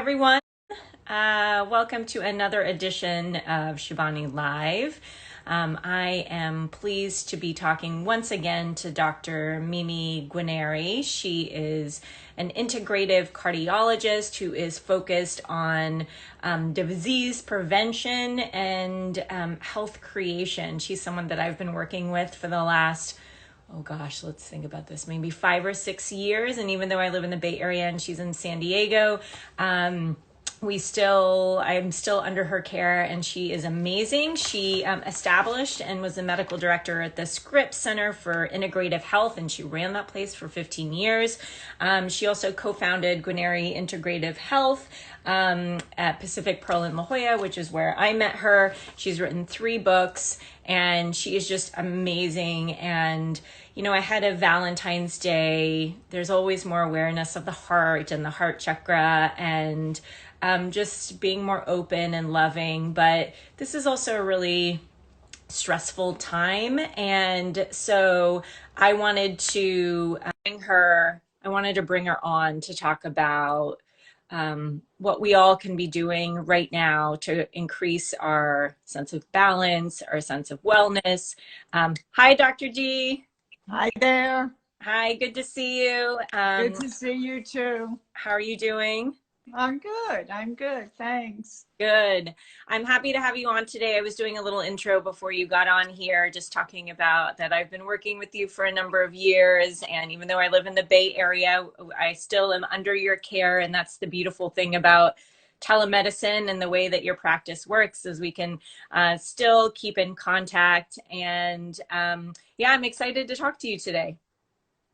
Everyone. Welcome to another edition of Shibani Live. I am pleased to be talking once again to Dr. Mimi Guarneri. She is an integrative cardiologist who is focused on disease prevention and health creation. She's someone that I've been working with for the last let's think about this, maybe 5 or 6 years. And even though I live in the Bay Area and she's in San Diego, I'm still under her care, and she is amazing. She established and was the medical director at the Scripps Center for Integrative Health, and she ran that place for 15 years. She also co-founded Guarneri Integrative Health at Pacific Pearl in La Jolla, which is where I met her. She's written 3 books, and she is just amazing. And ahead of Valentine's Day, there's always more awareness of the heart and the heart chakra, and just being more open and loving. But this is also a really stressful time, and so I wanted to bring her on to talk about what we all can be doing right now to increase our sense of balance, our sense of wellness. Hi, Dr. D. Hi there. Hi, good to see you. Good to see you too. How are you doing? I'm good. Thanks. Good. I'm happy to have you on today. I was doing a little intro before you got on here, just talking about that I've been working with you for a number of years. And even though I live in the Bay Area, I still am under your care. And that's the beautiful thing about telemedicine and the way that your practice works, is we can still keep in contact. And yeah, I'm excited to talk to you today.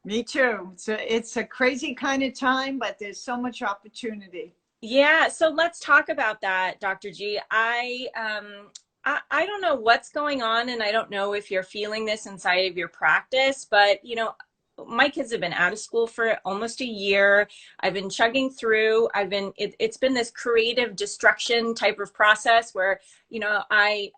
Me too. It's a crazy kind of time, but there's so much opportunity. Yeah, so let's talk about that, Dr. G. I don't know what's going on, and I don't know if you're feeling this inside of your practice, but my kids have been out of school for almost a year. I've been chugging through. It's been this creative destruction type of process where, a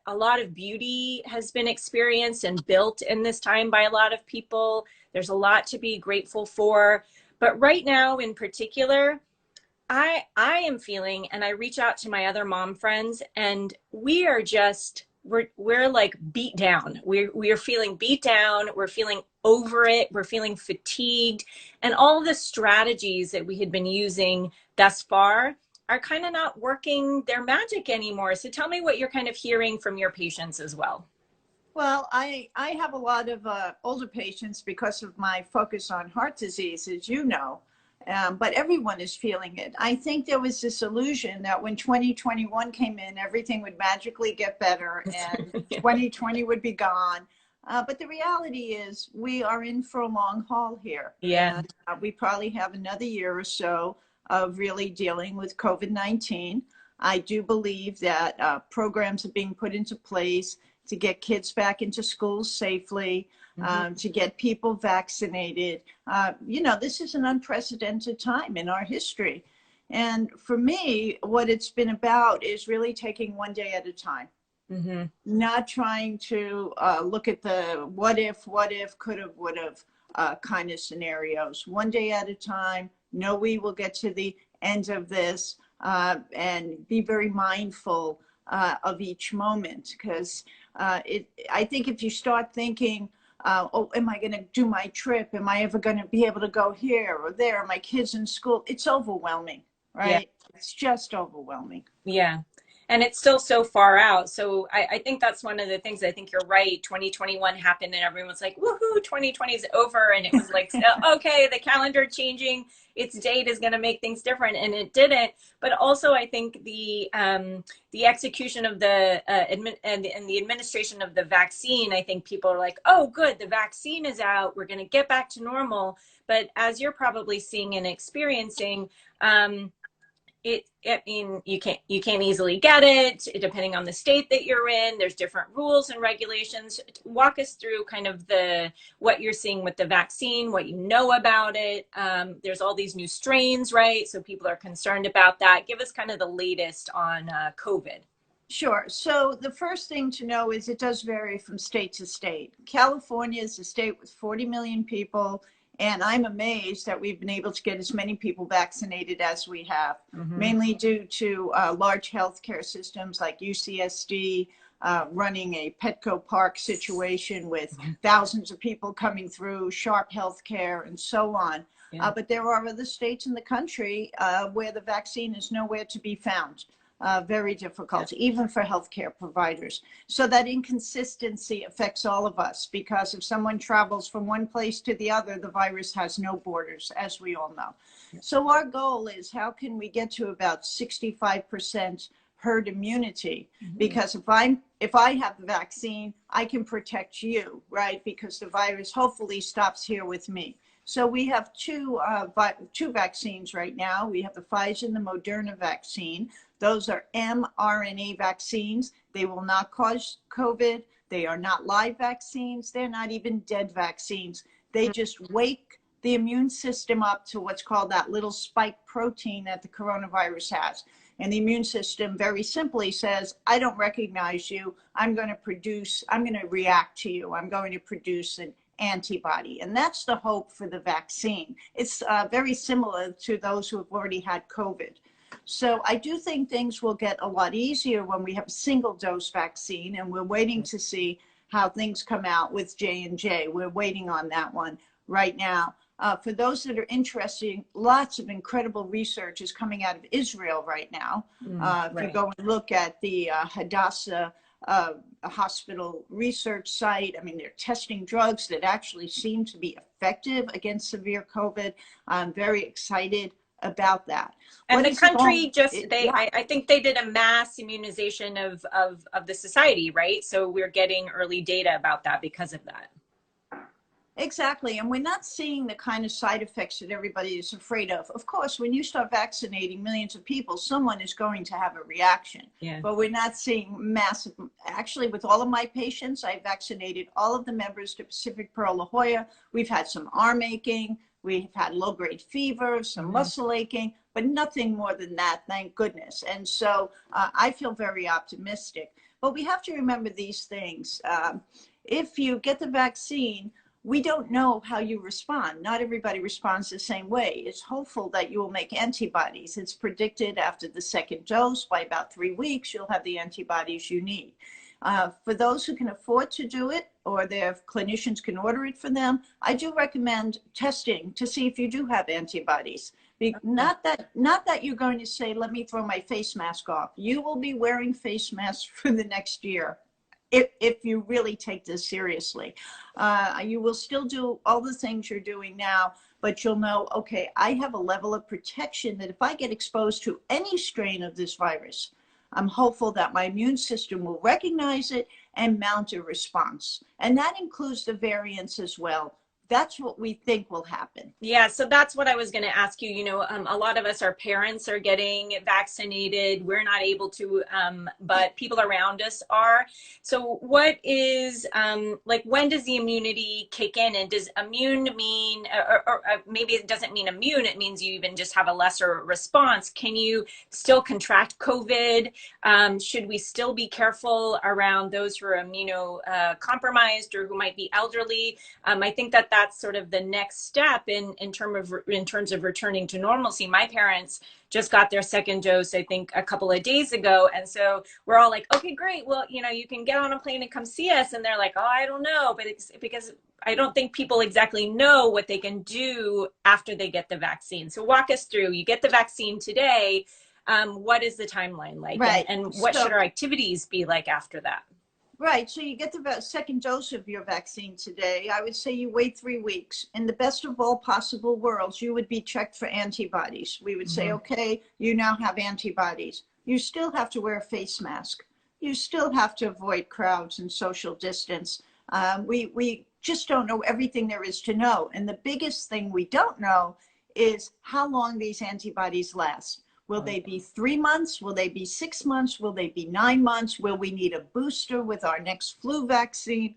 lot of beauty has been experienced and built in this time by a lot of people. There's a lot to be grateful for. But right now in particular, I am feeling, and I reach out to my other mom friends, and we are just, we're like beat down. We are feeling beat down. We're feeling over it. We're feeling fatigued, and all the strategies that we had been using thus far are kind of not working their magic anymore. So tell me what you're kind of hearing from your patients as well. Well, I have a lot of older patients because of my focus on heart disease, as you know. But everyone is feeling it. I think there was this illusion that when 2021 came in, everything would magically get better and 2020 would be gone. But the reality is we are in for a long haul here. Yeah. And, we probably have another year or so of really dealing with COVID-19. I do believe that programs are being put into place to get kids back into schools safely, to get people vaccinated. This is an unprecedented time in our history. And for me, what it's been about is really taking one day at a time. Not trying to look at the what if, could have, would have kind of scenarios. One day at a time, know we will get to the end of this, and be very mindful of each moment, because I think if you start thinking, am I going to do my trip? Am I ever going to be able to go here or there? Are my kids in school? It's overwhelming, right? Yeah. It's just overwhelming. Yeah. And it's still so far out. So I think that's one of the things. I think you're right. 2021 happened and everyone's like, woohoo, 2020 is over. And it was like, okay, the calendar changing, its date is going to make things different. And it didn't. But also, I think the execution of the and the administration of the vaccine, I think people are like, oh, good, the vaccine is out. We're going to get back to normal. But as you're probably seeing and experiencing, you can't easily get it depending on the state that you're in. There's different rules and regulations. Walk us through kind of what you're seeing with the vaccine, what you know about it. There's all these new strains, right? So people are concerned about that. Give us kind of the latest on COVID. Sure. So the first thing to know is it does vary from state to state. California is a state with 40 million people. And I'm amazed that we've been able to get as many people vaccinated as we have, Mm-hmm. mainly due to large healthcare systems like UCSD running a Petco Park situation with thousands of people coming through, sharp healthcare, and so on. Yeah. But there are other states in the country where the vaccine is nowhere to be found. Very difficult, even for healthcare providers. So that inconsistency affects all of us, because if someone travels from one place to the other, the virus has no borders, as we all know. So our goal is, how can we get to about 65% herd immunity? Because if I have the vaccine, I can protect you, right? Because the virus hopefully stops here with me. So we have two vaccines right now. We have the Pfizer and the Moderna vaccine. Those are mRNA vaccines. They will not cause COVID. They are not live vaccines. They're not even dead vaccines. They just wake the immune system up to what's called that little spike protein that the coronavirus has. And the immune system very simply says, I don't recognize you. I'm going to react to you. I'm going to produce an antibody. And that's the hope for the vaccine. It's very similar to those who have already had COVID. So I do think things will get a lot easier when we have a single dose vaccine, and we're waiting to see how things come out with J&J. We're waiting on that one right now. For those that are interested, lots of incredible research is coming out of Israel right now. If you go and look at the Hadassah hospital research site, I mean, they're testing drugs that actually seem to be effective against severe COVID. I'm very excited about that. And the country I think they did a mass immunization of the society, right? So we're getting early data about that because of that. Exactly. And we're not seeing the kind of side effects that everybody is afraid of. Of course, when you start vaccinating millions of people, someone is going to have a reaction. Yeah. But we're not seeing massive. Actually, with all of my patients, I vaccinated all of the members to Pacific Pearl La Jolla. We've had some arm aching. We've had low-grade fever, some muscle aching, but nothing more than that, thank goodness. And so I feel very optimistic. But we have to remember these things. If you get the vaccine, we don't know how you respond. Not everybody responds the same way. It's hopeful that you will make antibodies. It's predicted after the second dose, by about 3 weeks, you'll have the antibodies you need. For those who can afford to do it, or their clinicians can order it for them, I do recommend testing to see if you do have antibodies. Not that you're going to say, let me throw my face mask off. You will be wearing face masks for the next year, if you really take this seriously. You will still do all the things you're doing now, but you'll know, okay, I have a level of protection that if I get exposed to any strain of this virus, I'm hopeful that my immune system will recognize it and mount a response. And that includes the variants as well. That's what we think will happen. Yeah, so that's what I was going to ask you. You know, a lot of us, our parents are getting vaccinated. We're not able to, but people around us are. So what is, like, when does the immunity kick in? And does immune mean, or maybe it doesn't mean immune, it means you even just have a lesser response. Can you still contract COVID? Should we still be careful around those who are immunocompromised or who might be elderly? I think that that's sort of the next step in terms of returning to normalcy. My parents just got their second dose, I think, a couple of days ago. And so we're all like, okay, great. Well, you know, you can get on a plane and come see us. And they're like, oh, I don't know. But it's because I don't think people exactly know what they can do after they get the vaccine. So walk us through. You get the vaccine today. What is the timeline like? Right. And what should our activities be like after that? Right. So you get the second dose of your vaccine today. I would say you wait 3 weeks. In the best of all possible worlds, you would be checked for antibodies. We would say, okay, you now have antibodies. You still have to wear a face mask. You still have to avoid crowds and social distance. We just don't know everything there is to know. And the biggest thing we don't know is how long these antibodies last. Will they be 3 months? Will they be 6 months? Will they be 9 months? Will we need a booster with our next flu vaccine?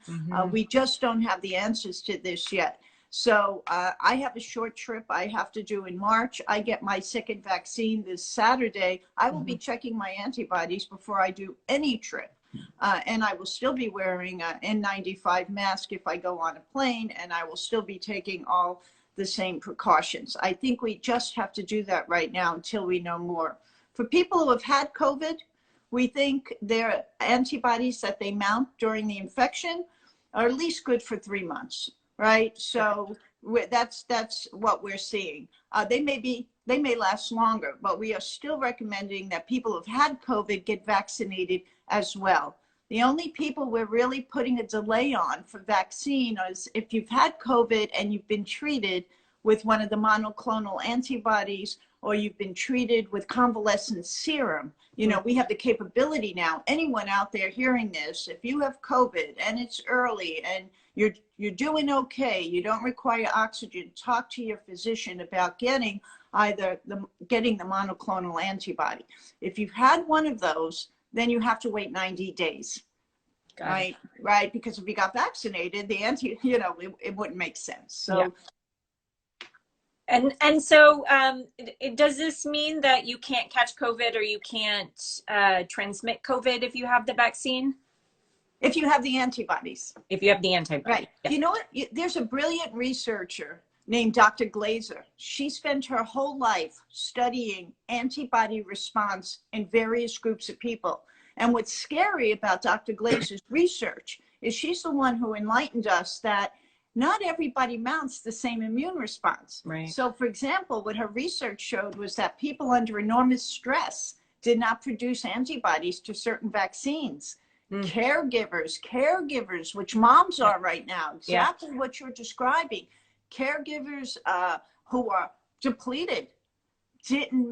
We just don't have the answers to this yet. So I have a short trip I have to do in March. I get my second vaccine this Saturday. I will be checking my antibodies before I do any trip. And I will still be wearing an N95 mask if I go on a plane, and I will still be taking all the same precautions. I think we just have to do that right now until we know more. For people who have had COVID, we think their antibodies that they mount during the infection are at least good for 3 months, right? So that's what we're seeing. They may last longer, but we are still recommending that people who've had COVID get vaccinated as well. The only people we're really putting a delay on for vaccine is if you've had COVID and you've been treated with one of the monoclonal antibodies, or you've been treated with convalescent serum. You know, we have the capability now. Anyone out there hearing this, if you have COVID and it's early and you're doing okay, you don't require oxygen, talk to your physician about getting getting the monoclonal antibody. If you've had one of those, then you have to wait 90 days. Right? Because if you got vaccinated, it wouldn't make sense. So. Yeah. And so does this mean that you can't catch COVID or you can't transmit COVID if you have the vaccine? If you have the antibodies. If you have the antibody. Right. Yeah. You know what? There's a brilliant researcher named Dr. Glaser. She spent her whole life studying antibody response in various groups of people. And what's scary about Dr. Glaser's research is she's the one who enlightened us that not everybody mounts the same immune response. Right. So, for example, what her research showed was that people under enormous stress did not produce antibodies to certain vaccines. Caregivers, which moms are right now, exactly what you're describing. Caregivers who are depleted didn't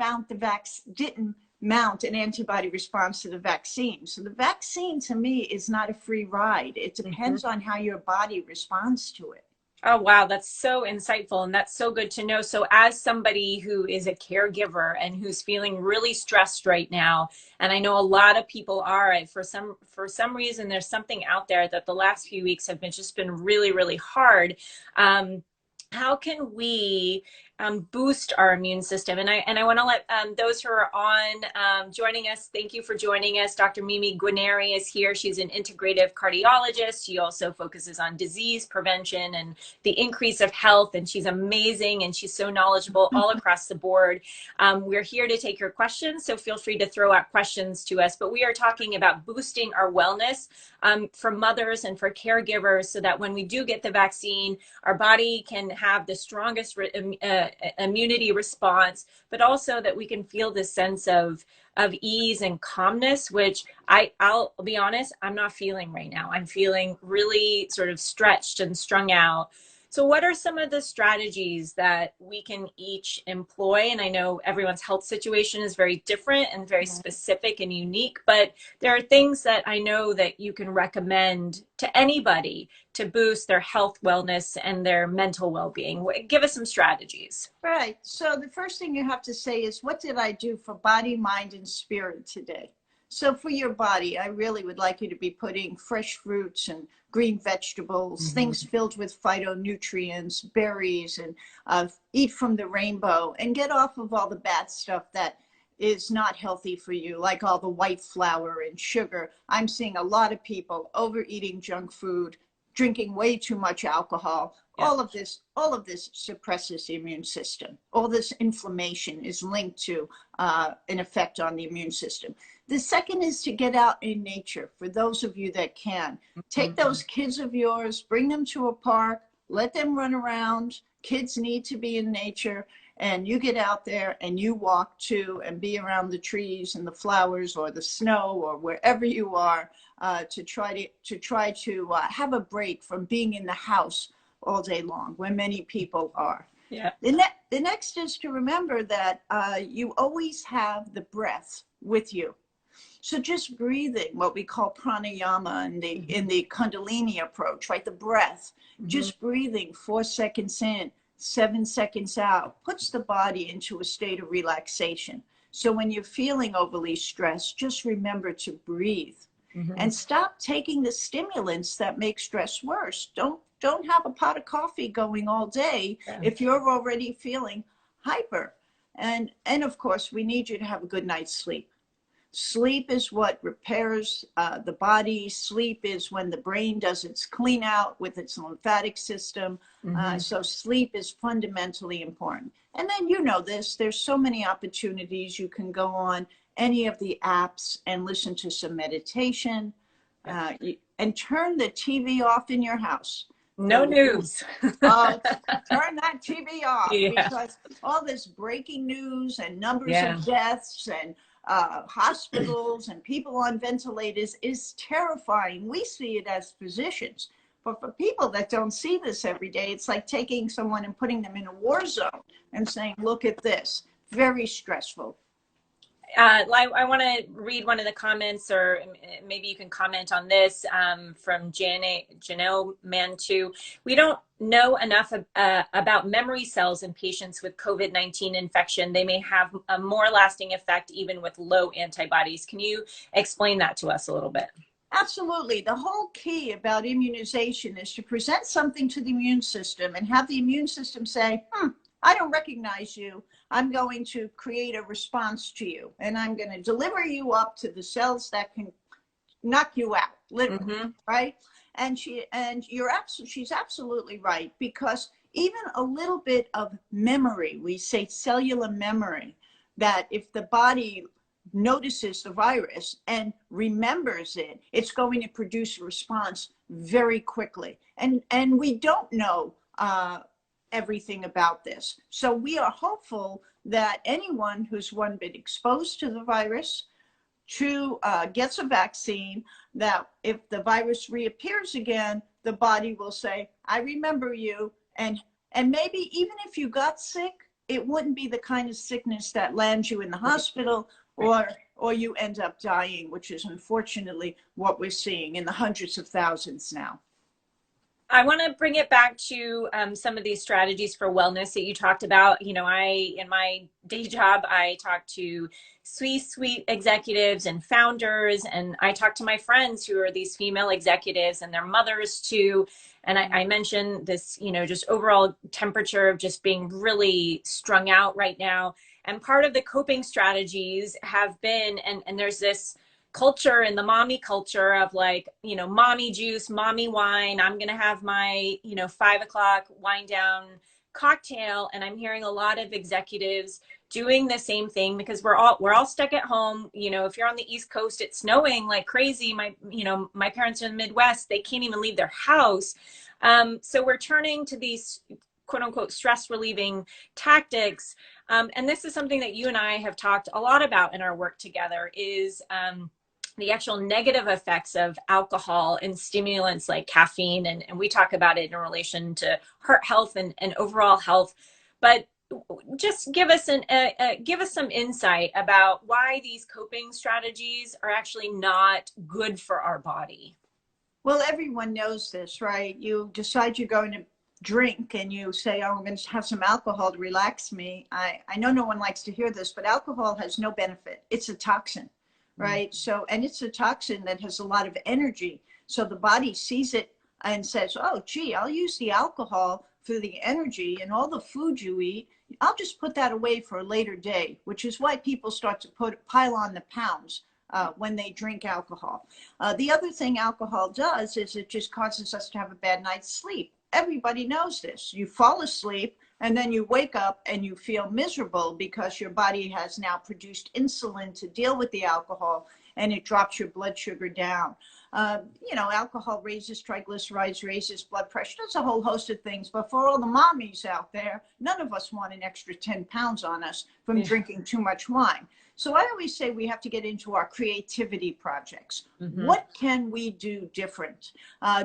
mount an antibody response to the vaccine. So the vaccine to me is not a free ride. It depends on how your body responds to it. Oh, wow. That's so insightful. And that's so good to know. So as somebody who is a caregiver and who's feeling really stressed right now, and I know a lot of people are, for some reason, there's something out there that the last few weeks have just been really, really hard. How can we boost our immune system? And I want to let those who are on joining us, thank you for joining us. Dr. Mimi Guarneri is here. She's an integrative cardiologist. She also focuses on disease prevention and the increase of health. And she's amazing and she's so knowledgeable all across the board. We're here to take your questions, so feel free to throw out questions to us. But we are talking about boosting our wellness for mothers and for caregivers so that when we do get the vaccine, our body can have the strongest immunity response, but also that we can feel this sense of ease and calmness, which I'll be honest, I'm not feeling right now. I'm feeling really sort of stretched and strung out. So what are some of the strategies that we can each employ? And I know everyone's health situation is very different and very specific and unique, but there are things that I know that you can recommend to anybody to boost their health, wellness, and their mental well-being. Give us some strategies. Right. So the first thing you have to say is, what did I do for body, mind, and spirit today? So for your body, I really would like you to be putting fresh fruits and green vegetables, things filled with phytonutrients, berries, and eat from the rainbow, and get off of all the bad stuff that is not healthy for you, like all the white flour and sugar. I'm seeing a lot of people overeating junk food, drinking way too much alcohol. Yeah. All of this suppresses the immune system. All this inflammation is linked to an effect on the immune system. The second is to get out in nature. For those of you that can, take those kids of yours, bring them to a park, let them run around. Kids need to be in nature, and you get out there and you walk too and be around the trees and the flowers or the snow or wherever you are, to try to have a break from being in the house all day long, where many people are. Yeah. The next is to remember that you always have the breath with you. So just breathing, what we call pranayama in the Kundalini approach, right? The breath, just breathing 4 seconds in, 7 seconds out, puts the body into a state of relaxation. So when you're feeling overly stressed, just remember to breathe and stop taking the stimulants that make stress worse. Don't have a pot of coffee going all day if you're already feeling hyper. And of course, we need you to have a good night's sleep. Sleep is what repairs the body. Sleep is when the brain does its clean out with its lymphatic system. So sleep is fundamentally important. And then you know this, there's so many opportunities. You can go on any of the apps and listen to some meditation and turn the TV off in your house. No news. Turn that TV off because all this breaking news and numbers of deaths and hospitals and people on ventilators is terrifying. We see it as physicians, but for people that don't see this every day, it's like taking someone and putting them in a war zone and saying, look at this. Very stressful. I want to read one of the comments, or maybe you can comment on this from Janelle Mantu. We don't know enough about memory cells in patients with COVID-19 infection. They may have a more lasting effect even with low antibodies. Can you explain that to us a little bit? Absolutely. The whole key about immunization is to present something to the immune system and have the immune system say, I don't recognize you. I'm going to create a response to you, and I'm going to deliver you up to the cells that can knock you out, literally, right? And she's absolutely right, because even a little bit of memory, we say cellular memory, that if the body notices the virus and remembers it, it's going to produce a response very quickly. And we don't know everything about this. So we are hopeful that anyone who's been exposed to the virus gets a vaccine, that if the virus reappears again, the body will say, I remember you. And maybe even if you got sick, it wouldn't be the kind of sickness that lands you in the hospital or you end up dying, which is unfortunately what we're seeing in the hundreds of thousands now. I want to bring it back to some of these strategies for wellness that you talked about. You know, in my day job, I talk to C-suite executives and founders, and I talk to my friends who are these female executives and their mothers too. And I mentioned this, you know, just overall temperature of just being really strung out right now. And part of the coping strategies have been, and there's this culture in the mommy culture of like, you know, mommy juice, mommy wine. I'm going to have my, you know, 5 o'clock wind down cocktail. And I'm hearing a lot of executives doing the same thing because we're all stuck at home. You know, if you're on the East Coast, it's snowing like crazy. My parents are in the Midwest, they can't even leave their house. So we're turning to these quote unquote stress relieving tactics. And this is something that you and I have talked a lot about in our work together is, the actual negative effects of alcohol and stimulants like caffeine. And we talk about it in relation to heart health and overall health. But just give us some insight about why these coping strategies are actually not good for our body. Well, everyone knows this, right? You decide you're going to drink and you say, oh, I'm going to have some alcohol to relax me. I know no one likes to hear this, but alcohol has no benefit. It's a toxin. Right. So, and it's a toxin that has a lot of energy. So the body sees it and says, oh, gee, I'll use the alcohol for the energy and all the food you eat. I'll just put that away for a later day, which is why people start to pile on the pounds when they drink alcohol. The other thing alcohol does is it just causes us to have a bad night's sleep. Everybody knows this. You fall asleep and then you wake up and you feel miserable because your body has now produced insulin to deal with the alcohol and it drops your blood sugar down. You know, alcohol raises triglycerides, raises blood pressure, does a whole host of things. But for all the mommies out there, none of us want an extra 10 pounds on us from drinking too much wine. So I always say we have to get into our creativity projects. What can we do different?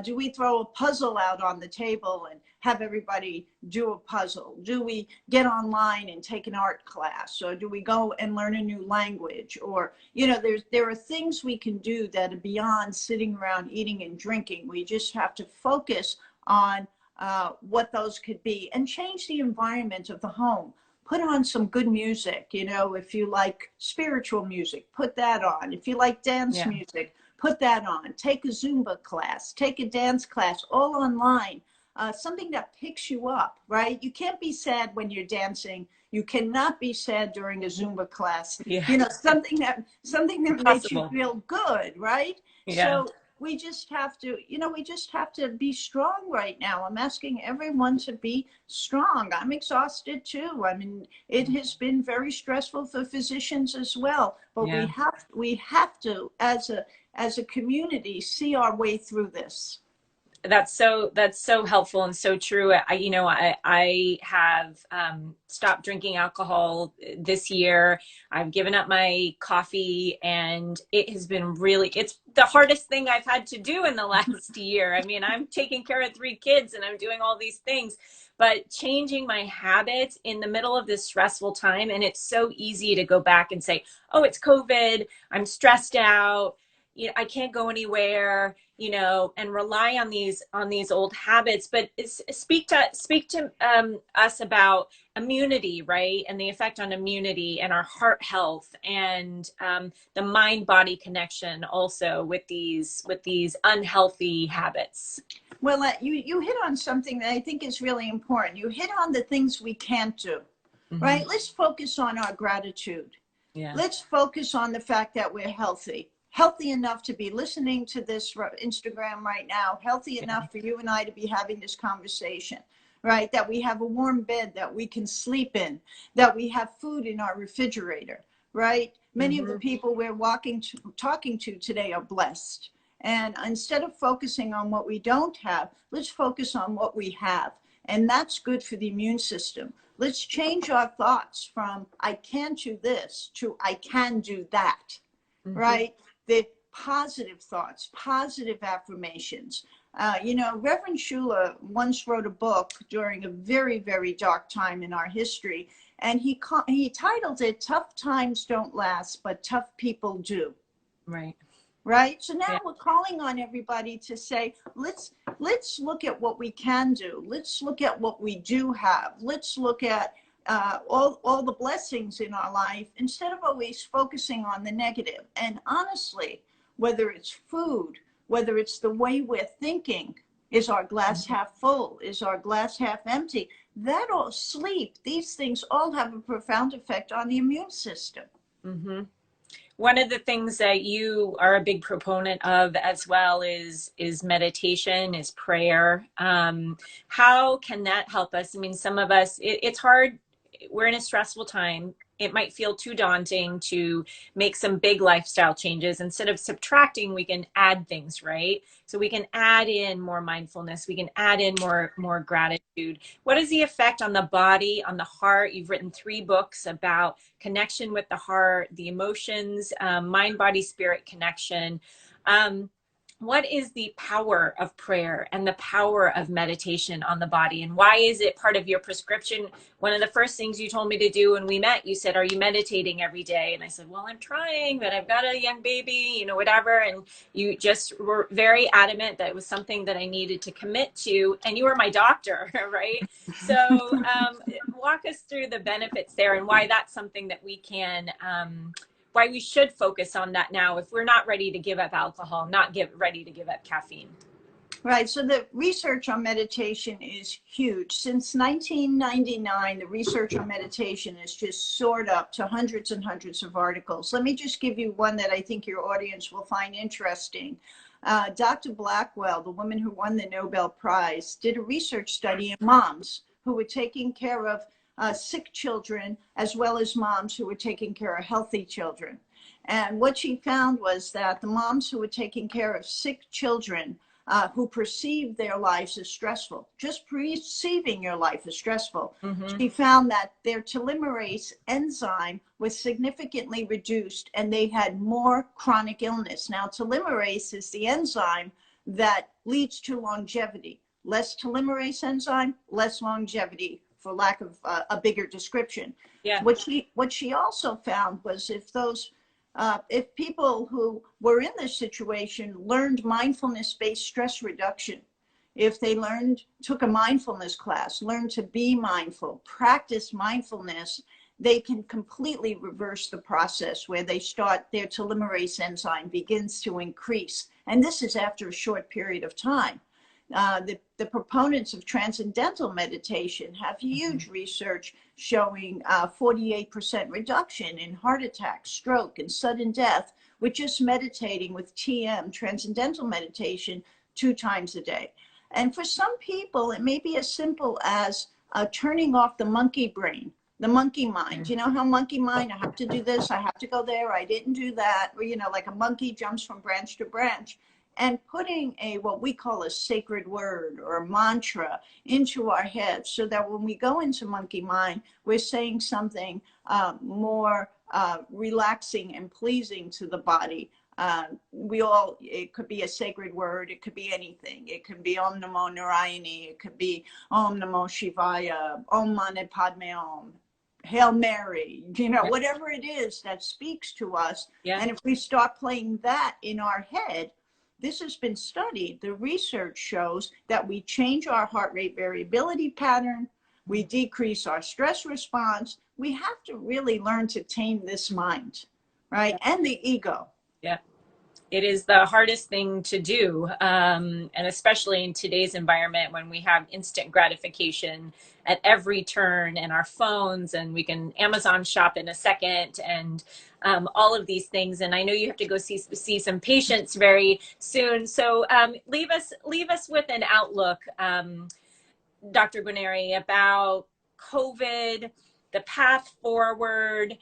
Do we throw a puzzle out on the table and have everybody do a puzzle? Do we get online and take an art class? Or do we go and learn a new language? Or, you know, there are things we can do that are beyond sitting around eating and drinking. We just have to focus on what those could be and change the environment of the home. Put on some good music. You know, if you like spiritual music, put that on. If you like dance music, put that on. Take a Zumba class, take a dance class, all online. Something that picks you up, right? You can't be sad when you're dancing. You cannot be sad during a Zumba class. Yeah. You know, something that makes you Impossible. feel good, right? Yeah. So we just have to, you know, we just have to be strong right now. I'm asking everyone to be strong. I'm exhausted too. I mean, it has been very stressful for physicians as well, but Yeah. we have to, as a community, see our way through this. That's so helpful and so true. I have stopped drinking alcohol this year. I've given up my coffee, and it has been it's the hardest thing I've had to do in the last year. I mean, I'm taking care of 3 kids and I'm doing all these things, but changing my habits in the middle of this stressful time. And it's so easy to go back and say, oh, it's COVID, I'm stressed out, I can't go anywhere, and rely on these old habits. But speak to us about immunity, right, and the effect on immunity and our heart health, and the mind body connection also with these unhealthy habits. Well, you hit on something that I think is really important. You hit on the things we can't do, Mm-hmm. right? Let's focus on our gratitude. Yeah. Let's focus on the fact that we're healthy enough to be listening to this Instagram right now, healthy enough for you and I to be having this conversation, right? That we have a warm bed that we can sleep in, that we have food in our refrigerator, right? Many of the people we're talking to today are blessed. And instead of focusing on what we don't have, let's focus on what we have. And that's good for the immune system. Let's change our thoughts from I can't do this to I can do that, right? The positive thoughts, positive affirmations. Reverend Shula once wrote a book during a very, very dark time in our history, and he titled it "Tough Times Don't Last, but Tough People Do." Right. Right. So now Yeah. we're calling on everybody to say, let's look at what we can do. Let's look at what we do have. Let's look at all the blessings in our life instead of always focusing on the negative. And honestly, whether it's food, whether it's the way we're thinking, is our glass half full? Is our glass half empty? That or sleep, these things all have a profound effect on the immune system. Mm-hmm. One of the things that you are a big proponent of as well is meditation, is prayer. How can that help us? I mean, some of us, it's hard. We're in a stressful time. It might feel too daunting to make some big lifestyle changes. Instead of subtracting, we can add things, right? So we can add in more mindfulness. We can add in more gratitude. What is the effect on the body, on the heart? You've written 3 books about connection with the heart, the emotions, mind, body, spirit connection. What is the power of prayer and the power of meditation on the body, and why is it part of your prescription? One of the first things you told me to do when we met, you said, are you meditating every day? And I said, well, I'm trying, but I've got a young baby, whatever. And you just were very adamant that it was something that I needed to commit to. And you were my doctor, right? So walk us through the benefits there and why that's something that we can why we should focus on that now if we're not ready to give up alcohol, ready to give up caffeine. Right. So the research on meditation is huge. Since 1999, the research on meditation has just soared up to hundreds and hundreds of articles. Let me just give you one that I think your audience will find interesting. Dr. Blackwell, the woman who won the Nobel Prize, did a research study in moms who were taking care of sick children, as well as moms who were taking care of healthy children. And what she found was that the moms who were taking care of sick children, who perceived their lives as stressful, just perceiving your life as stressful, she found that their telomerase enzyme was significantly reduced and they had more chronic illness. Now, telomerase is the enzyme that leads to longevity. Less telomerase enzyme, less longevity, for lack of a bigger description. Yeah. What she also found was if people who were in this situation learned mindfulness-based stress reduction, if they took a mindfulness class, learned to be mindful, practice mindfulness, they can completely reverse the process where their telomerase enzyme begins to increase. And this is after a short period of time. The proponents of transcendental meditation have huge research showing 48% reduction in heart attack, stroke, and sudden death with just meditating with TM, transcendental meditation, 2 times a day. And for some people, it may be as simple as turning off the monkey brain, the monkey mind. You know how monkey mind, I have to do this, I have to go there, I didn't do that, or, you know, like a monkey jumps from branch to branch. And putting what we call a sacred word or a mantra into our heads so that when we go into monkey mind, we're saying something more relaxing and pleasing to the body. It could be a sacred word, it could be anything. It could be Om Namo Narayani, it could be Om Namo Shivaya, Om Mani Padme Om, Hail Mary, you know, whatever it is that speaks to us. And if we start playing that in our head, this has been studied. The research shows that we change our heart rate variability pattern, we decrease our stress response. We have to really learn to tame this mind, right? And the ego. Yeah. It is the hardest thing to do, and especially in today's environment when we have instant gratification at every turn and our phones, and we can Amazon shop in a second, and all of these things. And I know you have to go see some patients very soon. So leave us with an outlook, Dr. Guarneri, about COVID, the path forward,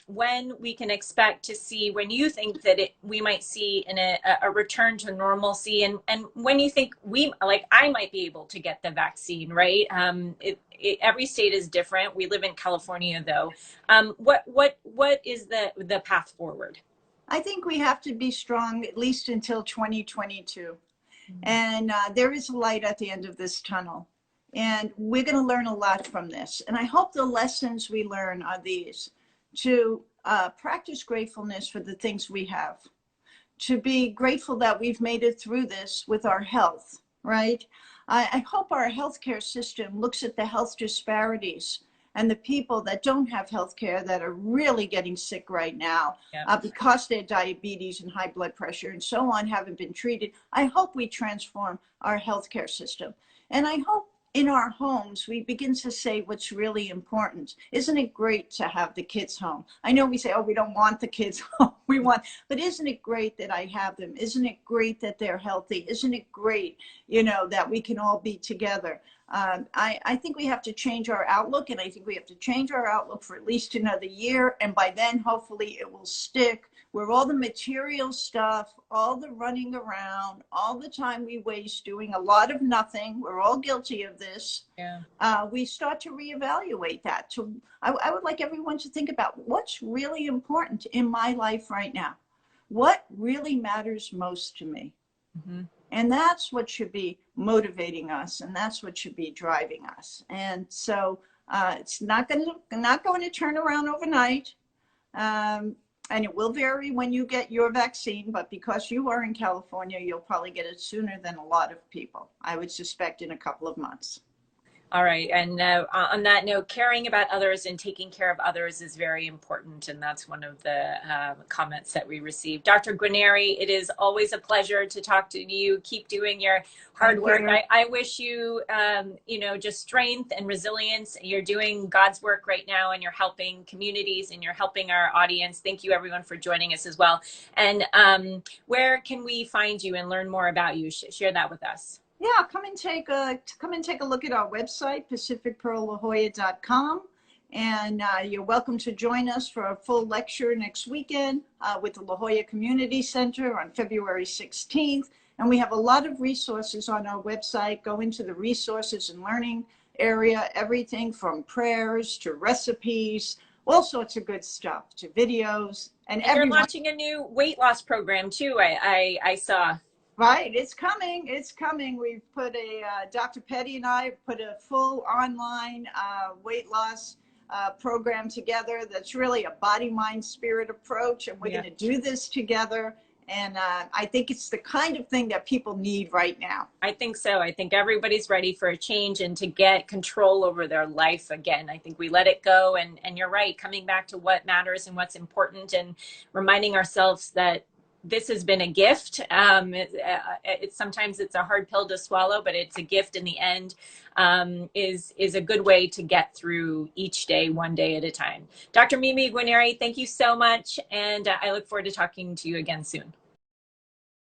when we can expect to see, when you think that we might see a return to normalcy, and when you think I might be able to get the vaccine, right? Every state is different. We live in California, though. What is the path forward? I think we have to be strong at least until 2022. And there is a light at the end of this tunnel. And we're going to learn a lot from this. And I hope the lessons we learn are these: to practice gratefulness for the things we have, to be grateful that we've made it through this with our health, right? I hope our healthcare system looks at the health disparities and the people that don't have health care that are really getting sick right now because their diabetes and high blood pressure and so on haven't been treated. I hope we transform our healthcare system. And I hope in our homes, we begin to say what's really important. Isn't it great to have the kids home? I know we say, oh, we don't want the kids home. But isn't it great that I have them? Isn't it great that they're healthy? Isn't it great, you know, that we can all be together? I think we have to change our outlook, and I think we have to change our outlook for at least another year. And by then, hopefully it will stick, where all the material stuff, all the running around, all the time we waste doing a lot of nothing, we're all guilty of this. We start to reevaluate that. I would like everyone to think about what's really important in my life right now. What really matters most to me? And that's what should be motivating us, and that's what should be driving us. And so it's not going to turn around overnight. And it will vary when you get your vaccine, but because you are in California, you'll probably get it sooner than a lot of people. I would suspect in a couple of months. All right. And on that note, caring about others and taking care of others is very important. And that's one of the comments that we received. Dr. Guarneri, it is always a pleasure to talk to you. Keep doing your hard work. I wish you, just strength and resilience. You're doing God's work right now, and you're helping communities, and you're helping our audience. Thank you, everyone, for joining us as well. And where can we find you and learn more about you? Share that with us. Yeah, come and take a look at our website, pacificpearllajolla.com, and you're welcome to join us for a full lecture next weekend with the La Jolla Community Center on February 16th. And we have a lot of resources on our website. Go into the resources and learning area, everything from prayers to recipes, all sorts of good stuff, to videos. And you're launching a new weight loss program too, I saw. Right, it's coming. It's coming. We've put Dr. Petty and I put a full online weight loss program together that's really a body, mind, spirit approach. And we're going to do this together. And I think it's the kind of thing that people need right now. I think so. I think everybody's ready for a change and to get control over their life again. I think we let it go. And you're right, coming back to what matters and what's important, and reminding ourselves that this has been a gift. Sometimes it's a hard pill to swallow, but it's a gift in the end. Is a good way to get through each day, one day at a time. Dr. Mimi Guarneri, thank you so much, and I look forward to talking to you again soon.